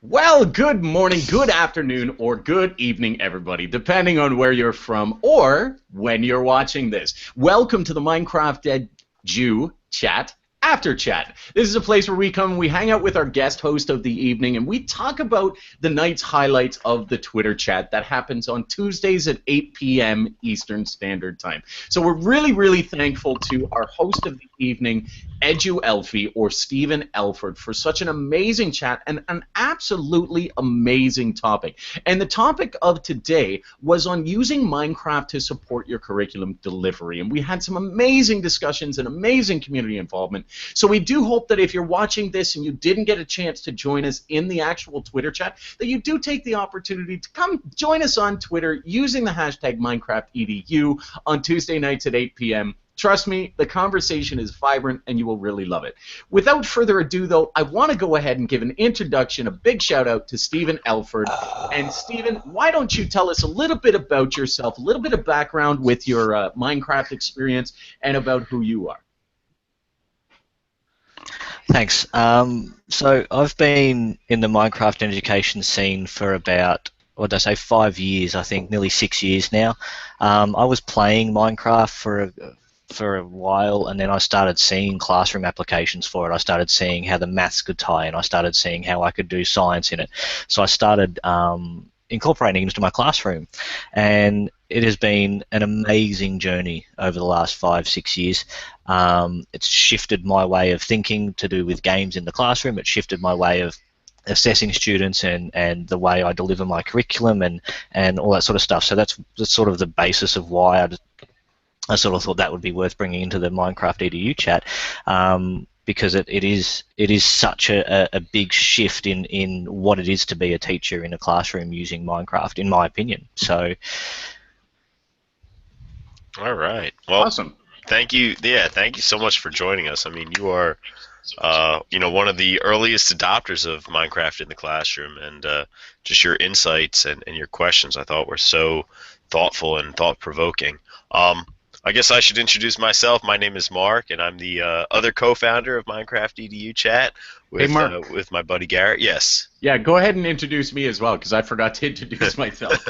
Well, good morning, good afternoon, or good evening, everybody, depending on where you're from or when you're watching this. Welcome to the MinecraftEdu Chat After Chat. This is a place where we come and we hang out with our guest host of the evening and we talk about the night's highlights of the Twitter chat that happens on Tuesdays at 8 p.m. Eastern Standard Time. So we're really thankful to our host of the evening, EduElfie, or Stephen Elford, for such an amazing chat and an absolutely amazing topic. And the topic of today was on using Minecraft to support your curriculum delivery. And we had some amazing discussions and amazing community involvement. So we do hope that if you're watching this and you didn't get a chance to join us in the actual Twitter chat, that you do take the opportunity to come join us on Twitter using the hashtag MinecraftEdu on Tuesday nights at 8 p.m. Trust me, the conversation is vibrant and you will really love it. Without further ado, though, I want to go ahead and give an introduction, a big shout out to Stephen Elford. And Stephen, why don't you tell us a little bit about yourself, a little bit of background with your Minecraft experience and about who you are. Thanks. So I've been in the Minecraft education scene for about, what did I say, 5 years, I think, nearly 6 years now. I was playing Minecraft for a while, and then I started seeing classroom applications for it. I started seeing how the maths could tie in. I started seeing how I could do science in it. So I started incorporating it into my classroom, and it has been an amazing journey over the last 5-6 years. It's shifted my way of thinking to do with games in the classroom. It shifted my way of assessing students and the way I deliver my curriculum and all that sort of stuff. So that's sort of the basis of why I sort of thought that would be worth bringing into the MinecraftEdu chat, because it is such a big shift in what it is to be a teacher in a classroom using Minecraft, in my opinion. So, all right. Well, awesome. Thank you. Yeah, thank you so much for joining us. I mean, you are, one of the earliest adopters of Minecraft in the classroom, and just your insights and your questions I thought were so thoughtful and thought-provoking. I guess I should introduce myself. My name is Mark, and I'm the other co-founder of MinecraftEdu Chat with my buddy Garrett. Yes. Yeah, go ahead and introduce me as well, because I forgot to introduce myself.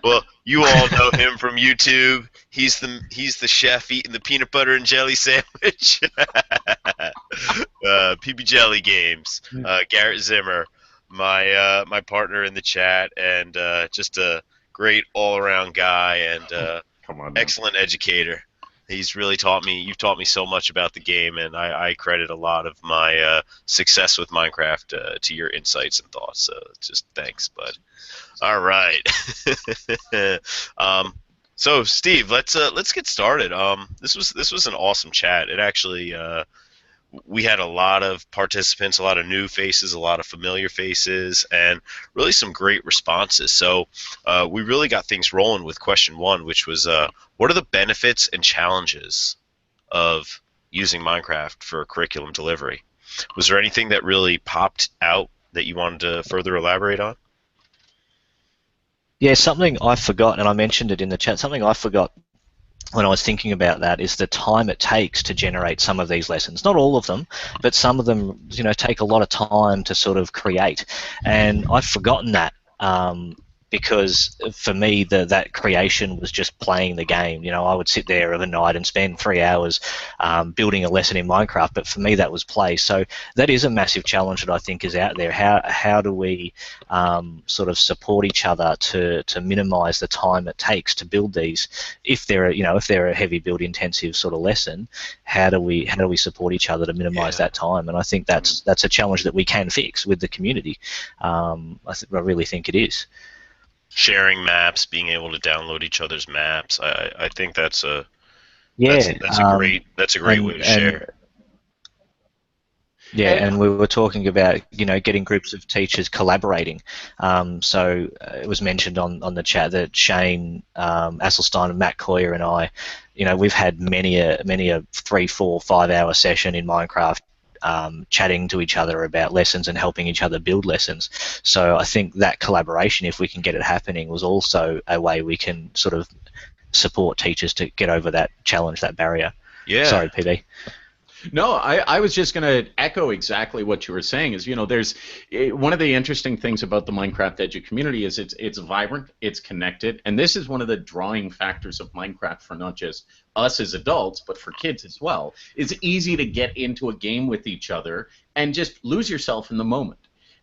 Well, you all know him from YouTube. He's the chef eating the peanut butter and jelly sandwich. PB Jelly Games. Garrett Zimmer, my partner in the chat, and just a great all-around guy and excellent educator. You've taught me so much about the game, and I credit a lot of my success with Minecraft to your insights and thoughts. So just thanks, bud. All right. So Steve, let's get started. This was an awesome chat. It actually we had a lot of participants, a lot of new faces, a lot of familiar faces, and really some great responses. So we really got things rolling with question one, which was, what are the benefits and challenges of using Minecraft for curriculum delivery? Was there anything that really popped out that you wanted to further elaborate on? Yeah, something I forgot, and I mentioned it in the chat, something I forgot when I was thinking about that is the time it takes to generate some of these lessons. Not all of them, but some of them, take a lot of time to sort of create. And I've forgotten that because for me, that creation was just playing the game. I would sit there of a night and spend 3 hours building a lesson in Minecraft, but for me that was play. So that is a massive challenge that I think is out there. How do we sort of support each other to minimise the time it takes to build these? If they're a heavy build intensive sort of lesson, how do we support each other to minimise that time? And I think that's a challenge that we can fix with the community. I really think it is. Sharing maps, being able to download each other's maps. I think that's a great way to share. Yeah, and we were talking about getting groups of teachers collaborating. So it was mentioned on the chat that Shane Asselstein and Matt Coyer and I, we've had many a 3, 4, 5 hour session in Minecraft. Chatting to each other about lessons and helping each other build lessons. So I think that collaboration, if we can get it happening, was also a way we can sort of support teachers to get over that challenge, that barrier. Yeah. Sorry, PB. No, I was just going to echo exactly what you were saying. Is there's one of the interesting things about the Minecraft Edu community is it's vibrant, it's connected, and this is one of the drawing factors of Minecraft for not just us as adults, but for kids as well. It's easy to get into a game with each other and just lose yourself in the moment.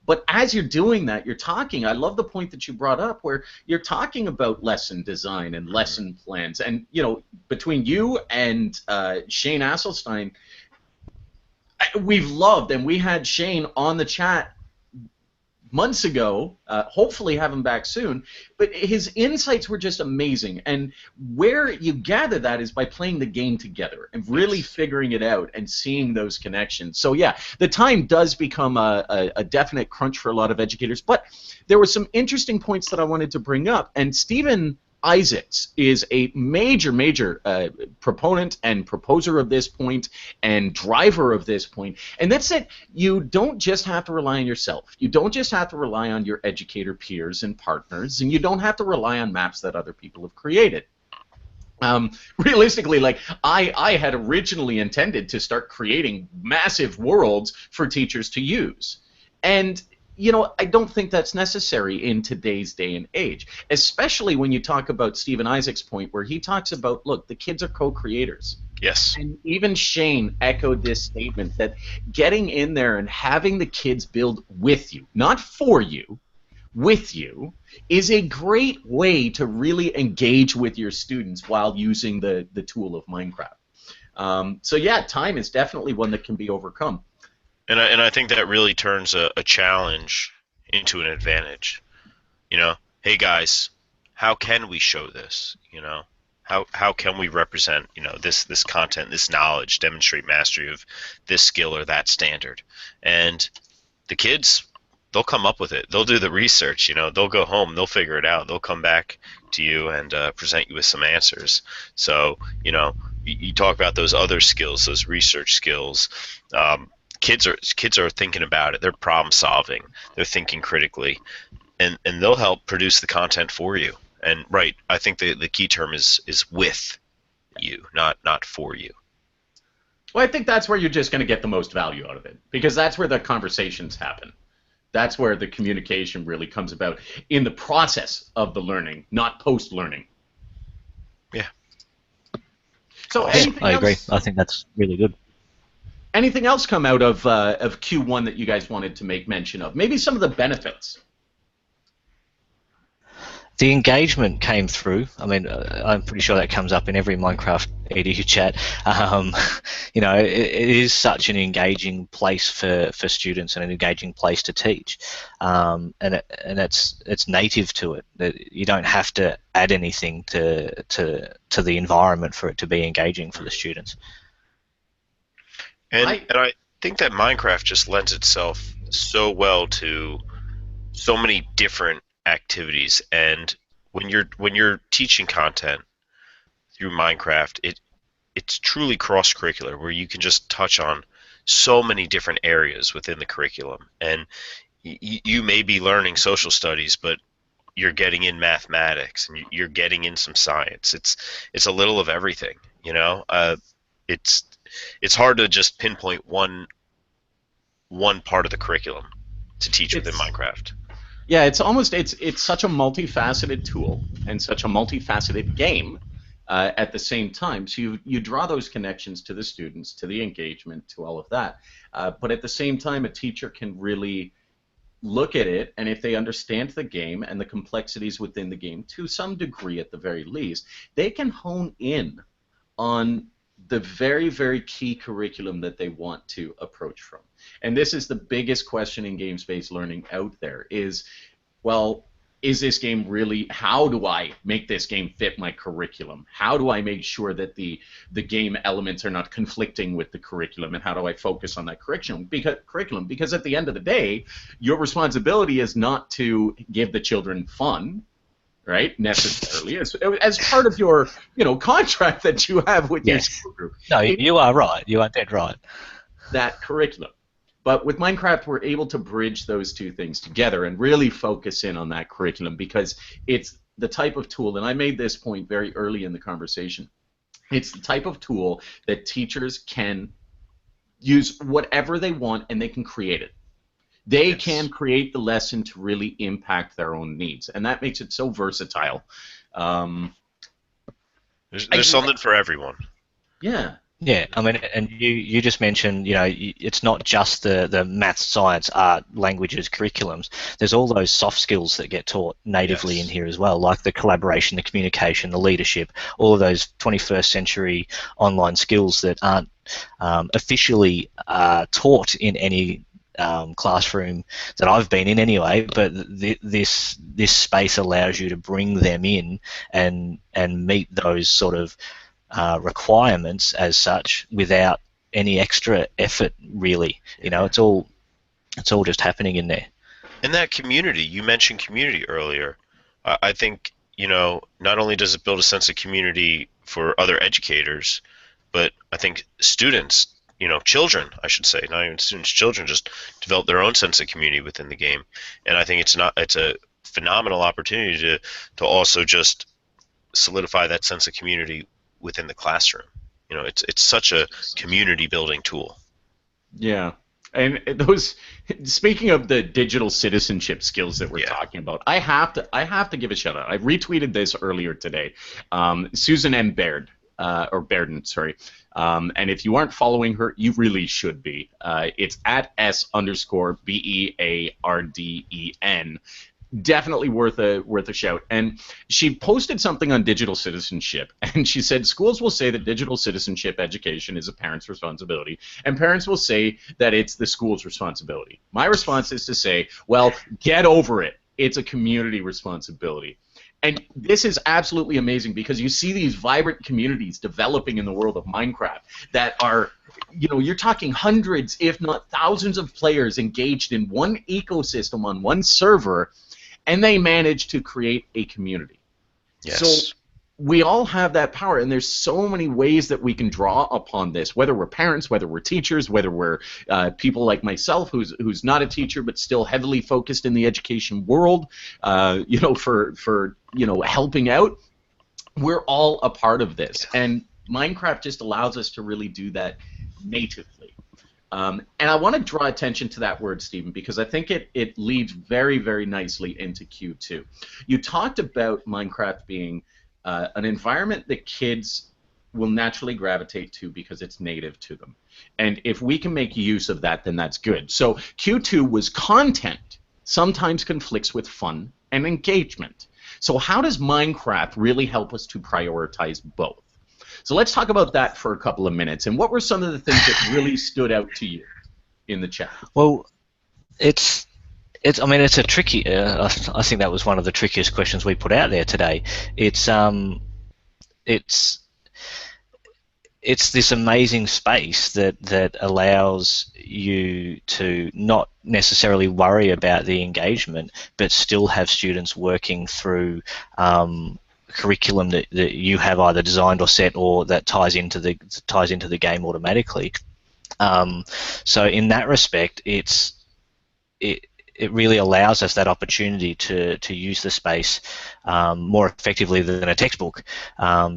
But as you're doing that, you're talking. I love the point that you brought up where you're talking about lesson design and lesson plans. And, between you and Shane Asselstein, we've loved, and we had Shane on the chat months ago, hopefully have him back soon, but his insights were just amazing. And where you gather that is by playing the game together and really figuring it out and seeing those connections. So yeah, the time does become a definite crunch for a lot of educators, but there were some interesting points that I wanted to bring up, and Stephen Isaacs is a major proponent and proposer of this point and driver of this point, and that's that you don't just have to rely on yourself. You don't just have to rely on your educator peers and partners, and you don't have to rely on maps that other people have created. Realistically, like I had originally intended to start creating massive worlds for teachers to use, and I don't think that's necessary in today's day and age, especially when you talk about Stephen Isaacs' point where he talks about, look, the kids are co-creators. Yes. And even Shane echoed this statement that getting in there and having the kids build with you, not for you, with you, is a great way to really engage with your students while using the tool of Minecraft. So yeah, time is definitely one that can be overcome. And I think that really turns a challenge into an advantage. Hey guys, how can we show this? How can we represent this content, this knowledge, demonstrate mastery of this skill or that standard? And the kids, they'll come up with it. They'll do the research. They'll go home. They'll figure it out. They'll come back to you and present you with some answers. So you talk about those other skills, those research skills. Kids are thinking about it. They're problem solving. They're thinking critically, and they'll help produce the content for you. And right, I think the key term is with you, not for you. Well, I think that's where you're just going to get the most value out of it, because that's where the conversations happen. That's where the communication really comes about in the process of the learning, not post-learning. Yeah. So I agree. I think that's really good. Anything else come out of Q1 that you guys wanted to make mention of? Maybe some of the benefits. The engagement came through. I mean, I'm pretty sure that comes up in every MinecraftEdu chat. It is such an engaging place for students and an engaging place to teach, and it's native to it. That you don't have to add anything to the environment for it to be engaging for the students. And I think that Minecraft just lends itself so well to so many different activities. And when you're teaching content through Minecraft, it's truly cross-curricular, where you can just touch on so many different areas within the curriculum. And you may be learning social studies, but you're getting in mathematics and you're getting in some science. It's a little of everything. It's hard to just pinpoint one part of the curriculum to teach within Minecraft. Yeah, it's such a multifaceted tool and such a multifaceted game at the same time. So you draw those connections to the students, to the engagement, to all of that. But at the same time, a teacher can really look at it, and if they understand the game and the complexities within the game to some degree at the very least, they can hone in on the very, very key curriculum that they want to approach from. And this is the biggest question in games-based learning out there is, well, is this game really, how do I make this game fit my curriculum? How do I make sure that the game elements are not conflicting with the curriculum, and how do I focus on that curriculum? Because at the end of the day, your responsibility is not to give the children fun, right, necessarily, as part of your contract that you have with your school group. No, you are right. You are dead right. That curriculum. But with Minecraft, we're able to bridge those two things together and really focus in on that curriculum, because it's the type of tool, and I made this point very early in the conversation, it's the type of tool that teachers can use whatever they want and they can create it. They Yes. can create the lesson to really impact their own needs, and that makes it so versatile. There's something for everyone. Yeah. Yeah, I mean, and you just mentioned, it's not just the math, science, art, languages, curriculums. There's all those soft skills that get taught natively Yes. in here as well, like the collaboration, the communication, the leadership, all of those 21st century online skills that aren't officially taught in any classroom that I've been in anyway, but this space allows you to bring them in and meet those sort of requirements as such without any extra effort, really. It's all just happening in there. And that community, you mentioned community earlier. I think, not only does it build a sense of community for other educators, but I think students, children, I should say, not even students, children just develop their own sense of community within the game. And I think it's a phenomenal opportunity to also just solidify that sense of community within the classroom. It's such a community building tool. Yeah. And those, speaking of the digital citizenship skills that we're talking about, I have to give a shout out. I retweeted this earlier today. Susan M. Baird, or Bairden, sorry. And if you aren't following her, you really should be. It's at @S_BEARDEN. Definitely worth a shout. And she posted something on digital citizenship, and she said schools will say that digital citizenship education is a parent's responsibility, and parents will say that it's the school's responsibility. My response is to say, well, get over it. It's a community responsibility. And this is absolutely amazing because you see these vibrant communities developing in the world of Minecraft that are, you're talking hundreds, if not thousands of players engaged in one ecosystem on one server, and they manage to create a community. Yes. So we all have that power, and there's so many ways that we can draw upon this, whether we're parents, whether we're teachers, whether we're people like myself who's not a teacher but still heavily focused in the education world, for helping out. We're all a part of this, and Minecraft just allows us to really do that natively. And I want to draw attention to that word, Stephen, because I think it leads very, very nicely into Q2. You talked about Minecraft being an environment that kids will naturally gravitate to because it's native to them. And if we can make use of that, then that's good. So Q2 was content sometimes conflicts with fun and engagement. So how does Minecraft really help us to prioritize both? So let's talk about that for a couple of minutes. And what were some of the things that really stood out to you in the chat? Well, it's a tricky. I think that was one of the trickiest questions we put out there today. It's this amazing space that allows you to not necessarily worry about the engagement, but still have students working through curriculum that you have either designed or set, or that ties into the game automatically. So in that respect, it really allows us that opportunity to use the space more effectively than a textbook,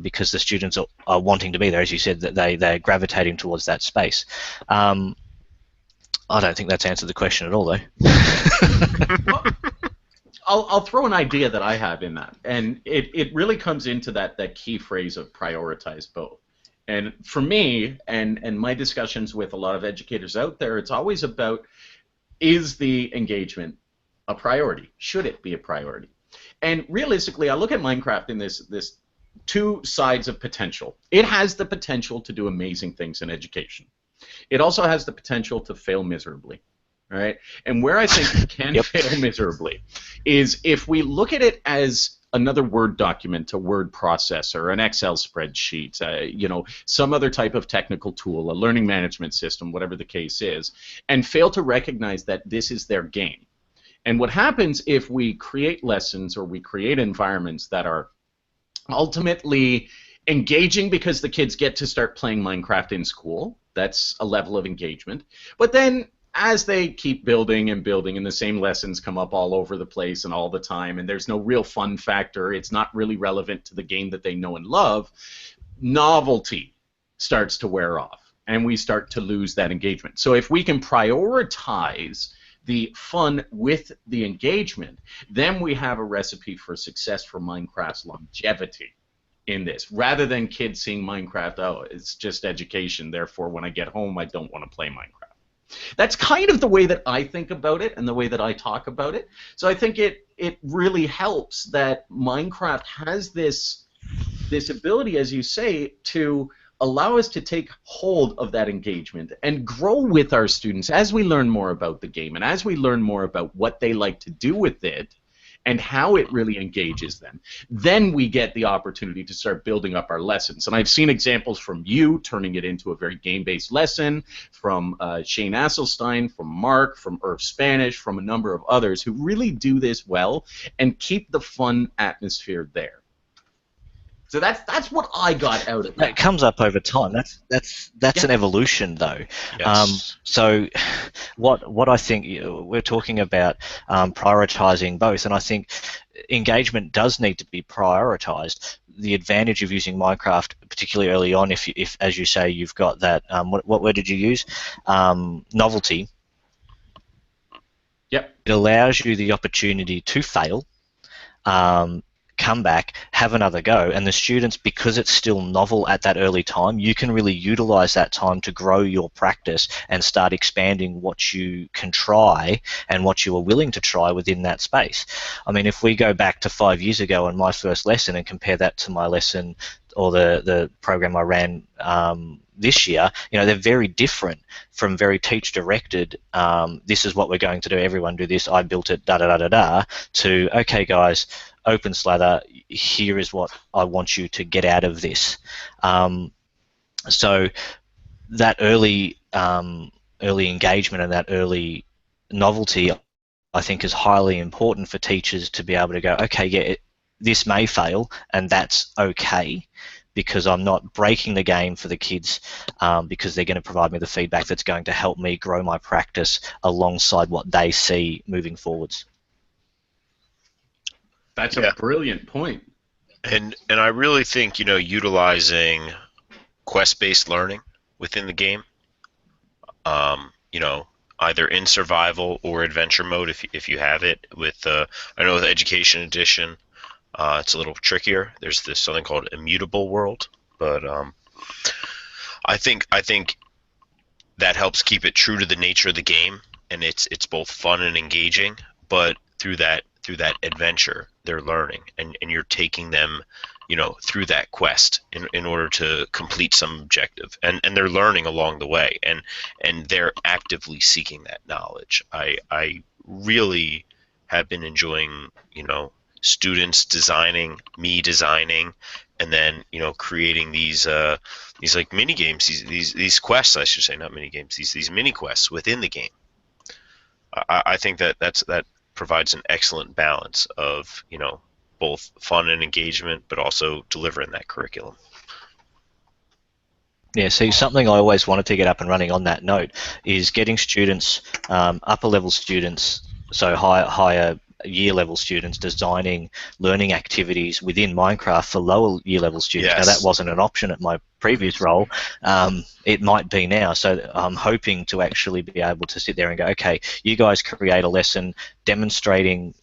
because the students are wanting to be there, as you said, that they're gravitating towards that space. I don't think that's answered the question at all, though. I'll throw an idea that I have in that, and it really comes into that key phrase of prioritize both. And for me, and my discussions with a lot of educators out there, it's always about, is the engagement a priority? Should it be a priority? And realistically, I look at Minecraft in this two sides of potential. It has the potential to do amazing things in education. It also has the potential to fail miserably. All right? And where I think it can fail miserably is if we look at it as another Word document, a word processor, an Excel spreadsheet, some other type of technical tool, a learning management system, whatever the case is, and fail to recognize that this is their game. And what happens if we create lessons or we create environments that are ultimately engaging because the kids get to start playing Minecraft in school, that's a level of engagement, but then as they keep building and building and the same lessons come up all over the place and all the time and there's no real fun factor, it's not really relevant to the game that they know and love, novelty starts to wear off. and we start to lose that engagement. So if we can prioritize the fun with the engagement, then we have a recipe for success for Minecraft's longevity in this, rather than kids seeing Minecraft, oh, it's just education, therefore when I get home I don't want to play Minecraft. That's kind of the way that I think about it and the way that I talk about it. So I think it really helps that Minecraft has this ability, as you say, to allow us to take hold of that engagement and grow with our students as we learn more about the game and as we learn more about what they like to do with it and how it really engages them. Then we get the opportunity to start building up our lessons. And I've seen examples from you turning it into a very game-based lesson, from Shane Asselstein, from Mark, from Irv Spanish, from a number of others who really do this well and keep the fun atmosphere there. So that's what I got out of that. That comes up over time. That's Yeah. an evolution, though. Yes. So, what I think we're talking about prioritizing both, and I think engagement does need to be prioritized. The advantage of using Minecraft, particularly early on, if as you say, you've got that. What word did you use? Novelty. Yep. It allows you the opportunity to fail. Come back, have another go, and the students, because it's still novel at that early time, you can really utilize that time to grow your practice and start expanding what you can try and what you are willing to try within that space. I mean, if we go back to 5 years ago and my first lesson and compare that to my lesson or the program I ran this year, they're very different from very teach-directed, this is what we're going to do, everyone do this, I built it, da-da-da-da-da, to, okay, guys, open slather, here is what I want you to get out of this. So that early engagement and that early novelty, I think, is highly important for teachers to be able to go, okay, yeah, this may fail, and that's okay, because I'm not breaking the game for the kids, because they're going to provide me the feedback that's going to help me grow my practice alongside what they see moving forwards. That's a brilliant point. And I really think, utilizing quest-based learning within the game, either in survival or adventure mode if you have it. With I know with Education Edition, it's a little trickier. There's this something called Immutable World, but I think that helps keep it true to the nature of the game, and it's both fun and engaging. But through that adventure, they're learning, and you're taking them, through that quest in order to complete some objective, and they're learning along the way, and they're actively seeking that knowledge. I really have been enjoying, students designing, me designing, and then creating these like mini games, these quests, I should say, not mini games, these mini quests within the game. I think that provides an excellent balance of both fun and engagement, but also delivering that curriculum. Yeah, see, something I always wanted to get up and running on that note is getting students, upper level students, so higher year level students, designing learning activities within Minecraft for lower year level students. Yes. Now, that wasn't an option at my previous role. It might be now. So I'm hoping to actually be able to sit there and go, okay, you guys create a lesson demonstrating,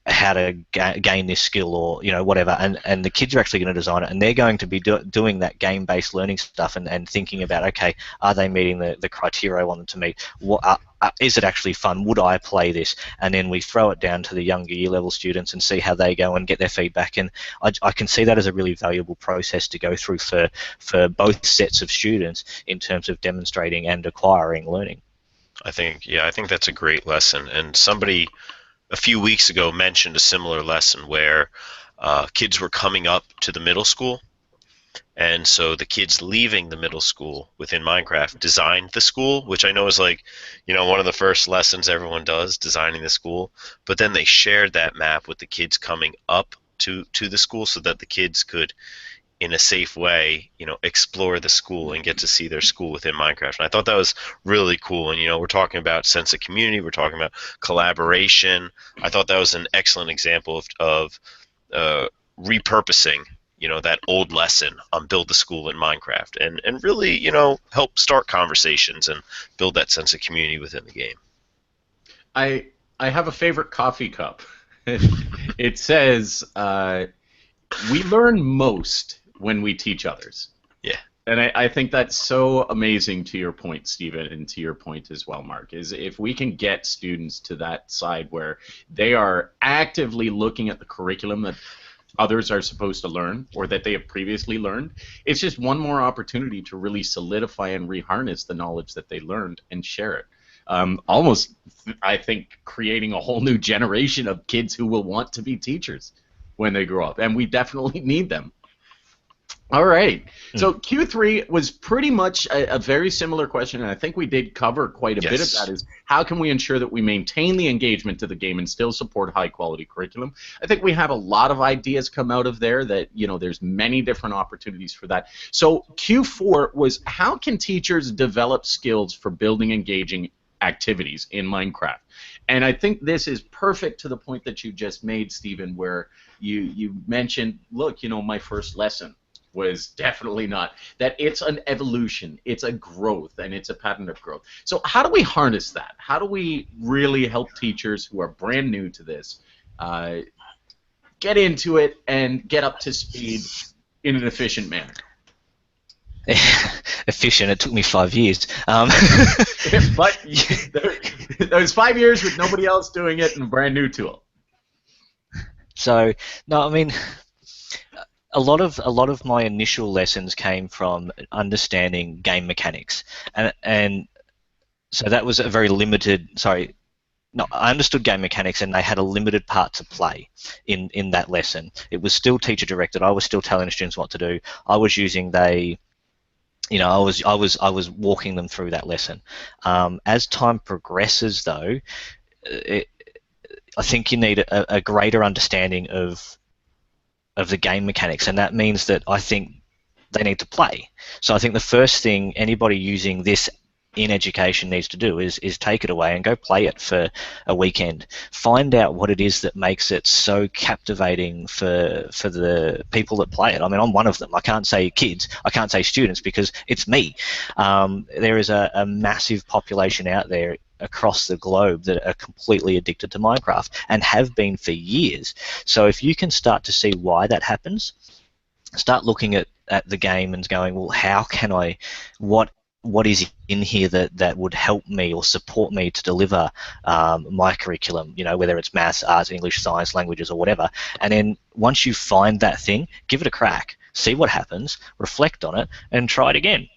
how to gain this skill, or whatever, and the kids are actually going to design it, and they're going to be doing that game-based learning stuff and thinking about, okay, are they meeting the criteria I want them to meet? What is it actually fun? Would I play this? And then we throw it down to the younger year level students and see how they go and get their feedback. And I can see that as a really valuable process to go through for both sets of students in terms of demonstrating and acquiring learning. I think that's a great lesson. And somebody a few weeks ago mentioned a similar lesson where kids were coming up to the middle school, and so the kids leaving the middle school within Minecraft designed the school, which I know is like, one of the first lessons everyone does, designing the school. But then they shared that map with the kids coming up to the school, so that the kids could, in a safe way, explore the school and get to see their school within Minecraft. And I thought that was really cool. And, we're talking about sense of community, we're talking about collaboration. I thought that was an excellent example of repurposing that old lesson on build the school in Minecraft, and really, help start conversations and build that sense of community within the game. I I have a favorite coffee cup. It says, "We learn most when we teach others." Yeah. And I think that's so amazing to your point, Stephen, and to your point as well, Mark, is if we can get students to that side where they are actively looking at the curriculum that others are supposed to learn or that they have previously learned, it's just one more opportunity to really solidify and reharness the knowledge that they learned and share it. Almost, I think, creating a whole new generation of kids who will want to be teachers when they grow up, and we definitely need them. All right. So Q3 was pretty much a very similar question, and I think we did cover quite a bit of that, is how can we ensure that we maintain the engagement to the game and still support high-quality curriculum? I think we have a lot of ideas come out of there that, there's many different opportunities for that. So Q4 was how can teachers develop skills for building engaging activities in Minecraft? And I think this is perfect to the point that you just made, Stephen, where you mentioned, look, my first lesson was definitely not. That it's an evolution, it's a growth, and it's a pattern of growth. So how do we harness that? How do we really help teachers who are brand new to this get into it and get up to speed in an efficient manner? Efficient. It took me 5 years. But there was 5 years with nobody else doing it and a brand new tool. So, no, I mean, a lot of my initial lessons came from understanding game mechanics, and so that was a very limited. Sorry, no, I understood game mechanics, and they had a limited part to play in that lesson. It was still teacher directed. I was still telling the students what to do. I was using I was walking them through that lesson. As time progresses, though, I think you need a greater understanding of the game mechanics, and that means that I think they need to play. So I think the first thing anybody using this in education needs to do is take it away and go play it for a weekend. Find out what it is that makes it so captivating for the people that play it. I mean, I'm one of them. I can't say kids, I can't say students, because it's me. There is a massive population out there across the globe that are completely addicted to Minecraft and have been for years. So if you can start to see why that happens, start looking at the game and going, well, how can I, what is in here that would help me or support me to deliver my curriculum, whether it's maths, arts, English, science, languages, or whatever. And then once you find that thing, give it a crack, see what happens, reflect on it, and try it again.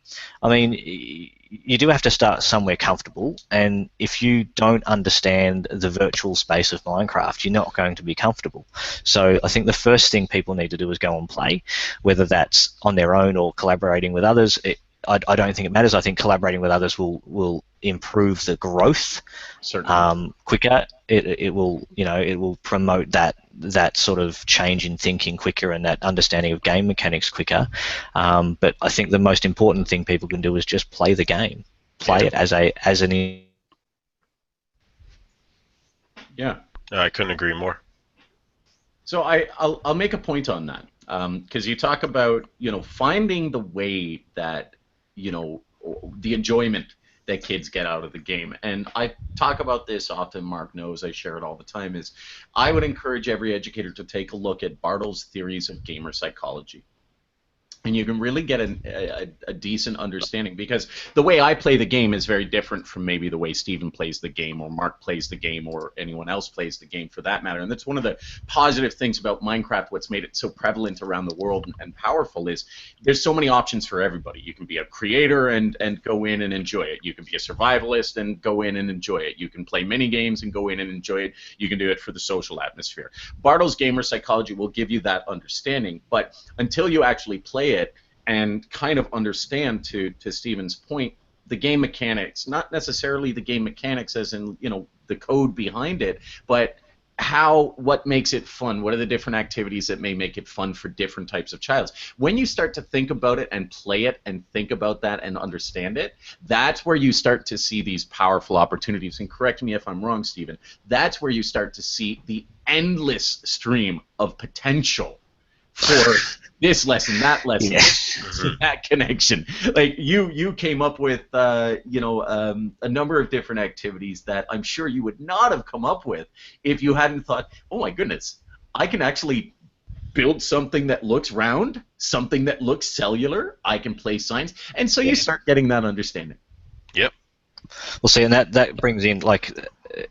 I mean, you do have to start somewhere comfortable, and if you don't understand the virtual space of Minecraft, you're not going to be comfortable. So I think the first thing people need to do is go and play, whether that's on their own or collaborating with others. I don't think it matters. I think collaborating with others will improve the growth quicker. It will promote that sort of change in thinking quicker and that understanding of game mechanics quicker. But I think the most important thing people can do is just play the game, play it as an. Yeah. I couldn't agree more. So I'll make a point on that, because you talk about finding the way that the enjoyment that kids get out of the game. And I talk about this often, Mark knows, I share it all the time, is I would encourage every educator to take a look at Bartle's theories of gamer psychology. And you can really get a decent understanding, because the way I play the game is very different from maybe the way Stephen plays the game, or Mark plays the game, or anyone else plays the game for that matter. And that's one of the positive things about Minecraft, what's made it so prevalent around the world and powerful, is there's so many options for everybody. You can be a creator and go in and enjoy it. You can be a survivalist and go in and enjoy it. You can play mini games and go in and enjoy it. You can do it for the social atmosphere. Bartle's gamer psychology will give you that understanding, but until you actually play it and kind of understand, to Stephen's point, the game mechanics, not necessarily the game mechanics as in the code behind it, but what makes it fun, what are the different activities that may make it fun for different types of childs. When you start to think about it and play it and think about that and understand it, that's where you start to see these powerful opportunities. And correct me if I'm wrong, Stephen, that's where you start to see the endless stream of potential for this lesson, that lesson, Yeah. that connection. Like you came up with a number of different activities that I'm sure you would not have come up with if you hadn't thought, oh my goodness, I can actually build something that looks round, something that looks cellular. I can play science, and so you start getting that understanding. Yep. Well, see, and that brings in, like,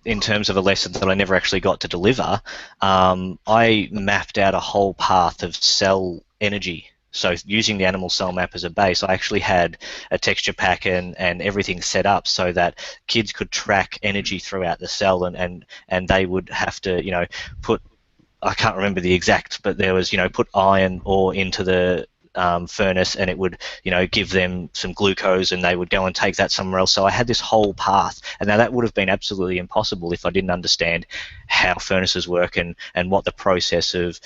in terms of a lesson that I never actually got to deliver, I mapped out a whole path of cell energy. So using the animal cell map as a base, I actually had a texture pack and everything set up so that kids could track energy throughout the cell, and they would have to, put, I can't remember the exact, but there was, put iron ore into the furnace, and it would, give them some glucose, and they would go and take that somewhere else. So I had this whole path, and now that would have been absolutely impossible if I didn't understand how furnaces work and what the process of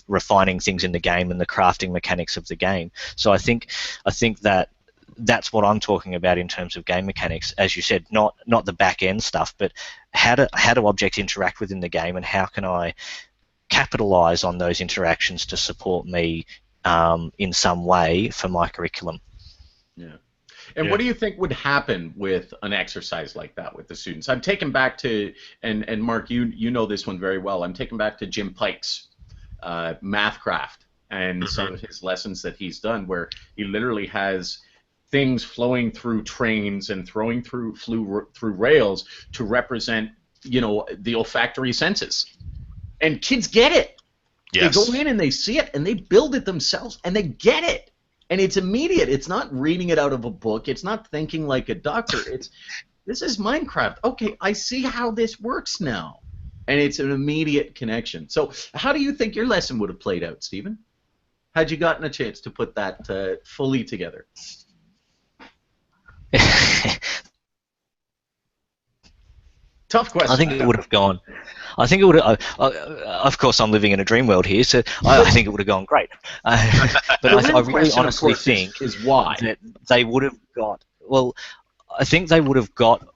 refining things in the game and the crafting mechanics of the game. So I think that that's what I'm talking about in terms of game mechanics, as you said, not the back end stuff, but how do objects interact within the game, and how can I capitalize on those interactions to support me in some way for my curriculum. Yeah. And what do you think would happen with an exercise like that with the students? I'm taken back to, and Mark, you know this one very well, I'm taken back to Jim Pike's Mathcraft and some of his lessons that he's done, where he literally has things flowing through trains and throwing through rails to represent, the olfactory senses. And kids get it. Yes. They go in and they see it, and they build it themselves, and they get it. And it's immediate. It's not reading it out of a book. It's not thinking like a doctor. This is Minecraft. Okay, I see how this works now. And it's an immediate connection. So how do you think your lesson would have played out, Stephen? Had you gotten a chance to put that fully together? Tough question. I think it would have gone. I think it would have. Of course, I'm living in a dream world here, so I think it would have gone great. But I really honestly think is why that they would have got. Well, I think they would have got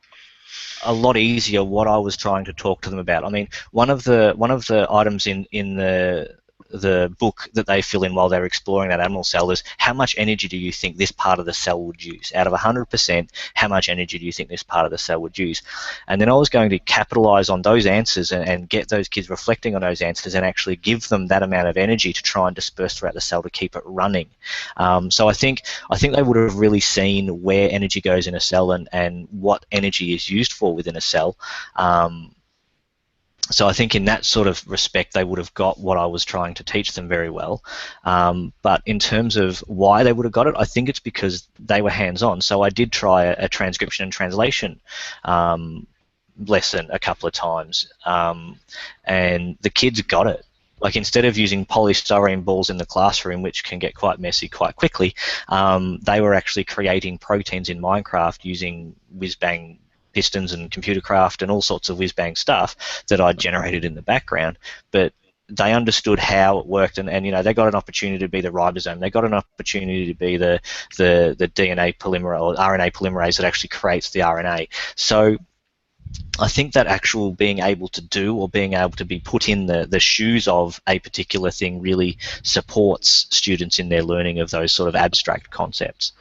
a lot easier what I was trying to talk to them about. I mean, one of the items in the book that they fill in while they're exploring that animal cell is, how much energy do you think this part of the cell would use? Out of 100%, how much energy do you think this part of the cell would use? And then I was going to capitalize on those answers and get those kids reflecting on those answers and actually give them that amount of energy to try and disperse throughout the cell to keep it running. So I think they would have really seen where energy goes in a cell and what energy is used for within a cell. So I think in that sort of respect, they would have got what I was trying to teach them very well. But in terms of why they would have got it, I think it's because they were hands-on. So I did try a transcription and translation lesson a couple of times, and the kids got it. Like, instead of using polystyrene balls in the classroom, which can get quite messy quite quickly, they were actually creating proteins in Minecraft using whiz-bang pistons and computer craft and all sorts of whiz-bang stuff that I generated in the background. But they understood how it worked, and they got an opportunity to be the ribosome. They got an opportunity to be the DNA polymerase or RNA polymerase that actually creates the RNA. So I think that actual being able to do, or being able to be put in the shoes of a particular thing, really supports students in their learning of those sort of abstract concepts.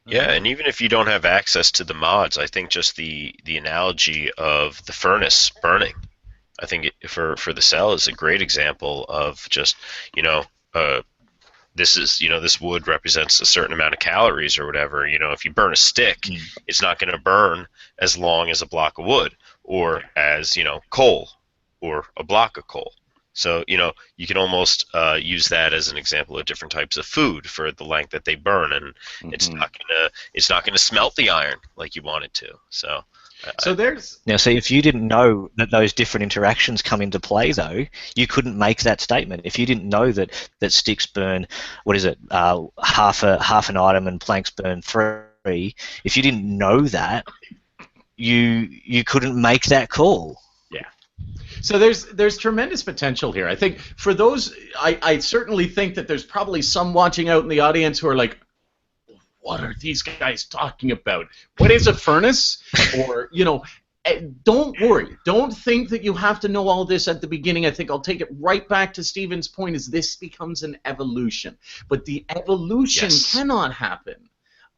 Yeah, and even if you don't have access to the mods, I think just the analogy of the furnace burning, I think for the cell is a great example of just, this wood represents a certain amount of calories or whatever. If you burn a stick, it's not going to burn as long as a block of wood, or as, coal, or a block of coal. So, you can almost use that as an example of different types of food for the length that they burn, and it's not gonna smelt the iron like you want it to. So there's now. See, if you didn't know that those different interactions come into play, though, you couldn't make that statement. If you didn't know that sticks burn, half an item and planks burn 3. If you didn't know that, you couldn't make that call. So there's tremendous potential here. I think for those, I certainly think that there's probably some watching out in the audience who are like, what are these guys talking about? What is a furnace? Or, Don't worry. Don't think that you have to know all this at the beginning. I think I'll take it right back to Stephen's point is this becomes an evolution. But the evolution cannot happen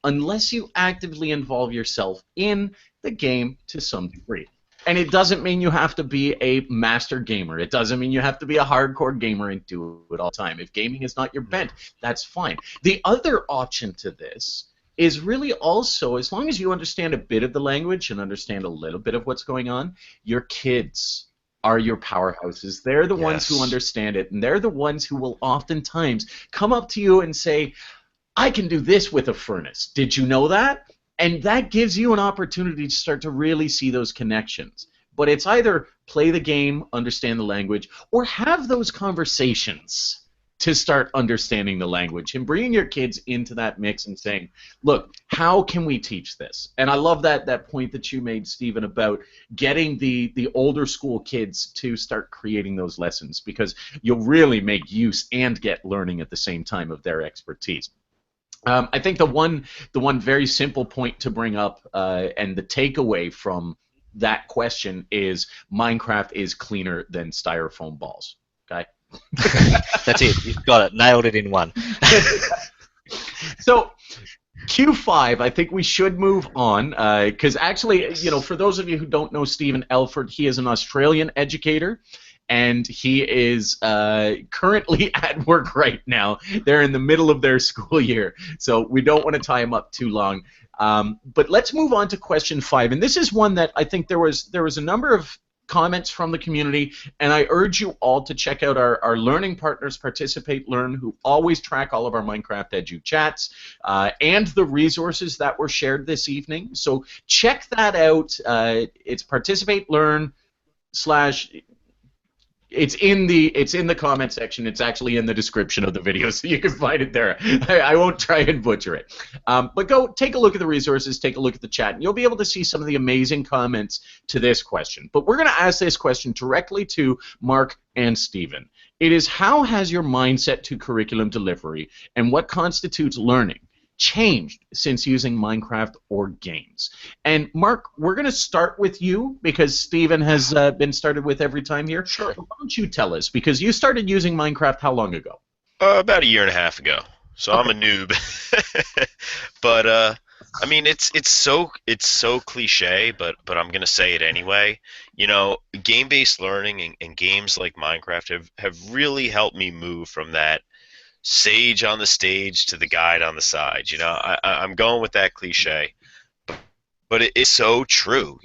unless you actively involve yourself in the game to some degree. And it doesn't mean you have to be a master gamer. It doesn't mean you have to be a hardcore gamer and do it all the time. If gaming is not your bent, that's fine. The other option to this is really also, as long as you understand a bit of the language and understand a little bit of what's going on, your kids are your powerhouses. They're the ones who understand it, and they're the ones who will oftentimes come up to you and say, I can do this with a furnace. Did you know that? And that gives you an opportunity to start to really see those connections. But it's either play the game, understand the language, or have those conversations to start understanding the language and bringing your kids into that mix and saying, look, how can we teach this? And I love that point that you made, Stephen, about getting the older school kids to start creating those lessons, because you'll really make use and get learning at the same time of their expertise. I think the one very simple point to bring up and the takeaway from that question is Minecraft is cleaner than styrofoam balls. Okay? That's it. You've got it. Nailed it in one. So Q5, I think we should move on because actually, for those of you who don't know Stephen Elford, he is an Australian educator. And he is currently at work right now. They're in the middle of their school year, so we don't want to tie him up too long. But let's move on to question 5, and this is one that I think there was a number of comments from the community, and I urge you all to check out our learning partners, Participate Learn, who always track all of our MinecraftEdu chats and the resources that were shared this evening. So check that out. It's Participate Learn / It's in the comment section. It's actually in the description of the video, so you can find it there. I won't try and butcher it. But go take a look at the resources, take a look at the chat, and you'll be able to see some of the amazing comments to this question. But we're going to ask this question directly to Mark and Stephen. It is, how has your mindset to curriculum delivery and what constitutes learning changed since using Minecraft or games? And Mark, we're going to start with you because Stephen has been started with every time here. Sure. Why don't you tell us, because you started using Minecraft how long ago? About a year and a half ago. So I'm a noob. But I mean, it's so cliche, but I'm gonna say it anyway. Game-based learning and games like Minecraft have really helped me move from that sage on the stage to the guide on the side. I'm going with that cliche, but it is so true.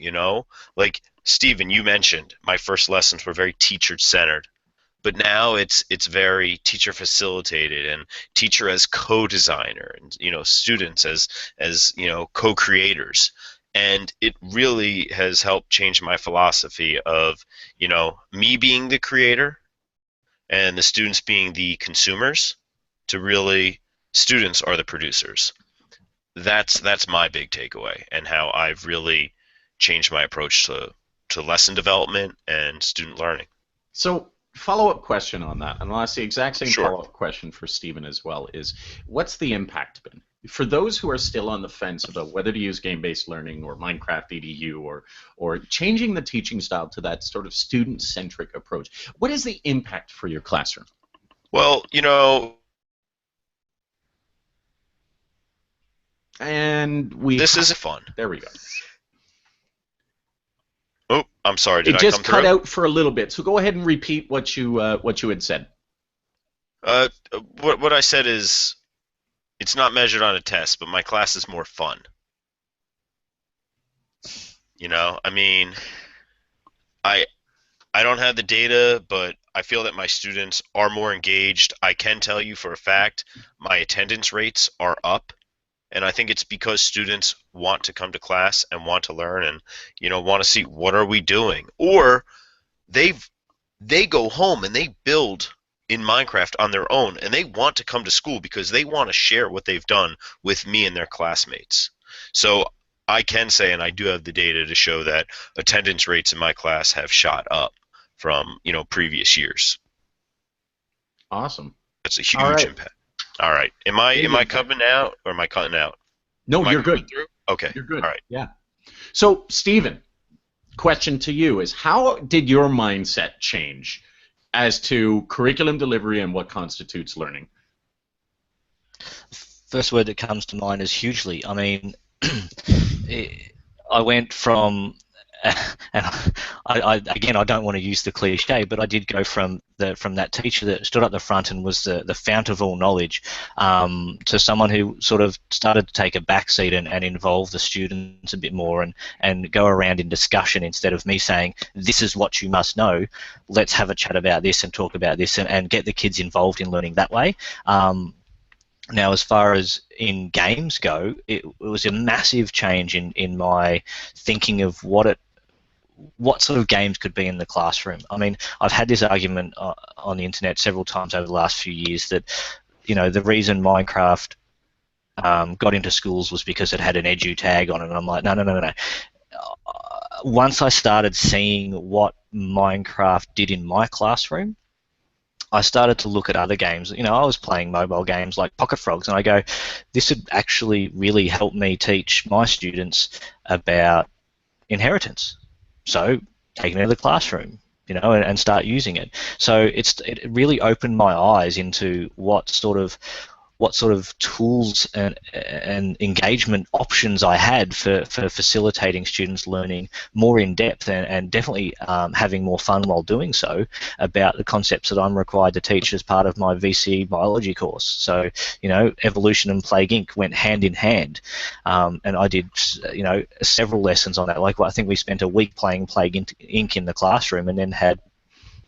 Like Stephen, you mentioned my first lessons were very teacher-centered, but now it's very teacher-facilitated and teacher as co-designer, and students as co-creators. And it really has helped change my philosophy of me being the creator and the students being the consumers, to really students are the producers. That's my big takeaway, and how I've really changed my approach to lesson development and student learning. So follow-up question on that, and I'll ask the exact same Sure. follow-up question for Stephen as well, is what's the impact been? For those who are still on the fence about whether to use game-based learning or MinecraftEdu or changing the teaching style to that sort of student-centric approach, what is the impact for your classroom? Well, And this is fun. There we go. Oh, I'm sorry. Did it I just come cut through? out for a little bit, so go ahead and repeat what you had said. What I said is, it's not measured on a test, but my class is more fun. I mean, I don't have the data, but I feel that my students are more engaged. I can tell you for a fact my attendance rates are up, and I think it's because students want to come to class and want to learn and want to see what are we doing. Or they go home and they build in Minecraft on their own, and they want to come to school because they want to share what they've done with me and their classmates. So I can say, and I do have the data to show, that attendance rates in my class have shot up from previous years. Awesome. That's a huge impact. All right. Am I coming out or am I cutting out? No, you're good. Through? Okay. You're good. All right. Yeah. So, Stephen, question to you is, how did your mindset change as to curriculum delivery and what constitutes learning? First word that comes to mind is hugely. I mean, I went from, and again, I don't want to use the cliche, but I did go from that teacher that stood up the front and was the fount of all knowledge, to someone who sort of started to take a backseat and involve the students a bit more and go around in discussion instead of me saying, this is what you must know, let's have a chat about this and talk about this and get the kids involved in learning that way. Now, as far as in games go, it was a massive change in my thinking of what sort of games could be in the classroom. I mean, I've had this argument on the internet several times over the last few years that, the reason Minecraft got into schools was because it had an edu tag on it, and I'm like, no. Once I started seeing what Minecraft did in my classroom, I started to look at other games. I was playing mobile games like Pocket Frogs, and I go, this would actually really help me teach my students about inheritance. So take it into the classroom, and start using it. So it really opened my eyes into what sort of tools and engagement options I had for facilitating students learning more in depth and definitely having more fun while doing so about the concepts that I'm required to teach as part of my VCE biology course. So, evolution and Plague Inc. went hand in hand, and I did, several lessons on that. Like, I think we spent a week playing Plague Inc. in the classroom and then had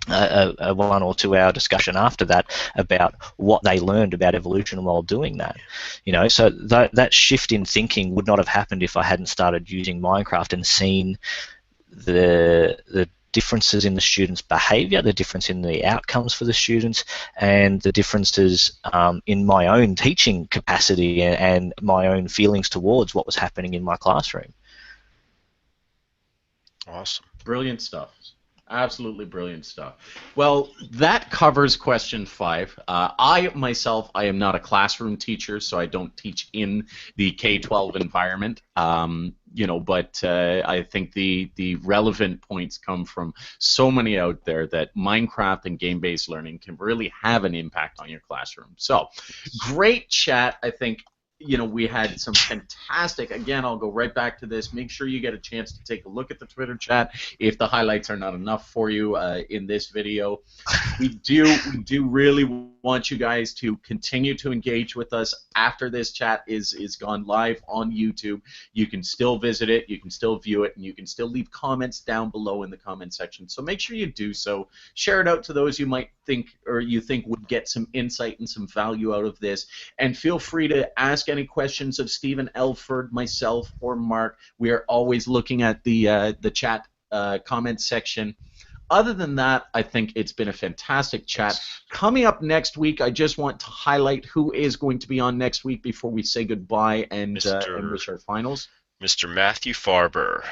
a 1 or 2 hour discussion after that about what they learned about evolution while doing that. So that shift in thinking would not have happened if I hadn't started using Minecraft and seen the differences in the students' behavior, the difference in the outcomes for the students, and the differences in my own teaching capacity and my own feelings towards what was happening in my classroom. Awesome. Brilliant stuff. Absolutely brilliant stuff. Well, that covers question 5. I myself, I am not a classroom teacher, so I don't teach in the K-12 environment. But I think the relevant points come from so many out there that Minecraft and game-based learning can really have an impact on your classroom. So, great chat. I think we had some fantastic, again, I'll go right back to this. Make sure you get a chance to take a look at the Twitter chat if the highlights are not enough for you in this video. We do really want you guys to continue to engage with us after this chat is gone live on YouTube. You can still visit it, you can still view it, and you can still leave comments down below in the comment section. So make sure you do so. Share it out to those you might think would get some insight and some value out of this. And feel free to ask any questions of Stephen Elford, myself, or Mark. We are always looking at the chat comment section. Other than that, I think it's been a fantastic chat. Coming up next week, I just want to highlight who is going to be on next week before we say goodbye and wish our finals. Mr. Matthew Farber.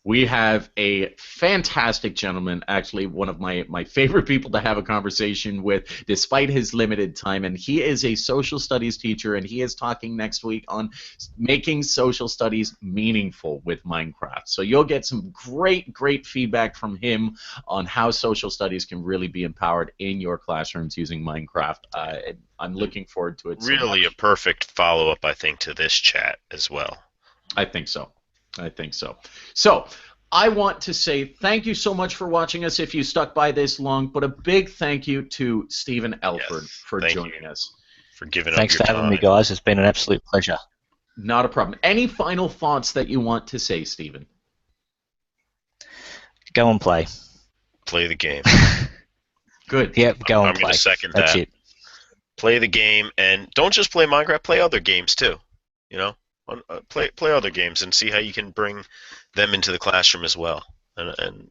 We have a fantastic gentleman, actually one of my favorite people to have a conversation with despite his limited time, and he is a social studies teacher, and he is talking next week on making social studies meaningful with Minecraft. So you'll get some great feedback from him on how social studies can really be empowered in your classrooms using Minecraft. I'm looking forward to it. Really a perfect follow-up, I think, to this chat as well. I think so. So, I want to say thank you so much for watching us if you stuck by this long, but a big thank you to Stephen Elford for joining us. For giving Thanks up your for having me, guys. It's been an absolute pleasure. Not a problem. Any final thoughts that you want to say, Stephen? Go and play. Play the game. Good. Yep, go and I'm play. going to second That's that. it. Play the game, and don't just play Minecraft, play other games too. Play other games and see how you can bring them into the classroom as well. And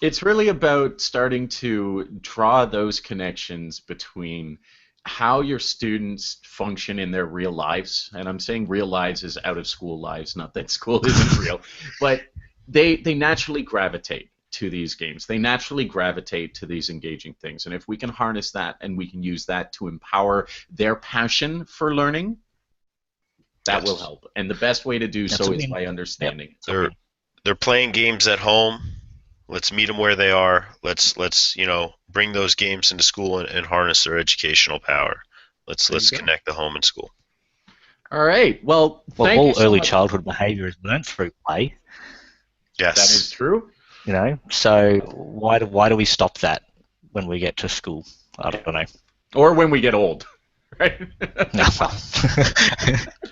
it's really about starting to draw those connections between how your students function in their real lives, and I'm saying real lives is out of school lives, not that school isn't real, but they naturally gravitate to these games. They naturally gravitate to these engaging things, and if we can harness that and we can use that to empower their passion for learning, that will help. And the best way to do so is by understanding. Yep. they're playing games at home. Let's meet them where they are. Let's bring those games into school and harness their educational power. Let's connect the home and school. All right. Well, thank you all so early much. childhood behaviour is learnt through play. Yes, That is true. So why do we stop that when we get to school? I don't know. Or when we get old, right? No, well.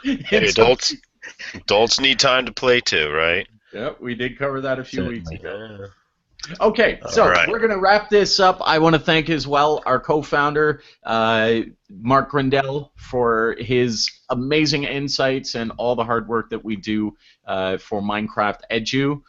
Hey, adults need time to play too, right? Yep, we did cover that a few weeks Certainly. ago. Okay, so right. we're going to wrap this up. I want to thank as well our co-founder, Mark Grindell, for his amazing insights and all the hard work that we do for MinecraftEdu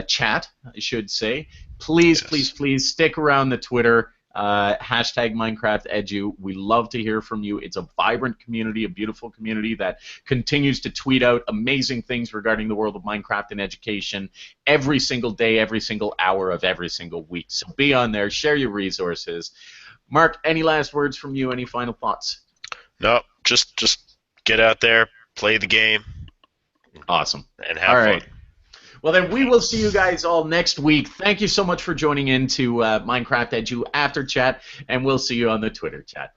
Chat, I should say. Please, Yes. please, please stick around the Twitter. Hashtag MinecraftEdu. We love to hear from you. It's a vibrant community, a beautiful community that continues to tweet out amazing things regarding the world of Minecraft and education every single day, every single hour of every single week. So be on there, share your resources. Mark, any last words from you? Any final thoughts? No, just get out there, play the game. Awesome. And have all fun. Right. Well, then we will see you guys all next week. Thank you so much for joining in to MinecraftEdu After Chat, and we'll see you on the Twitter chat.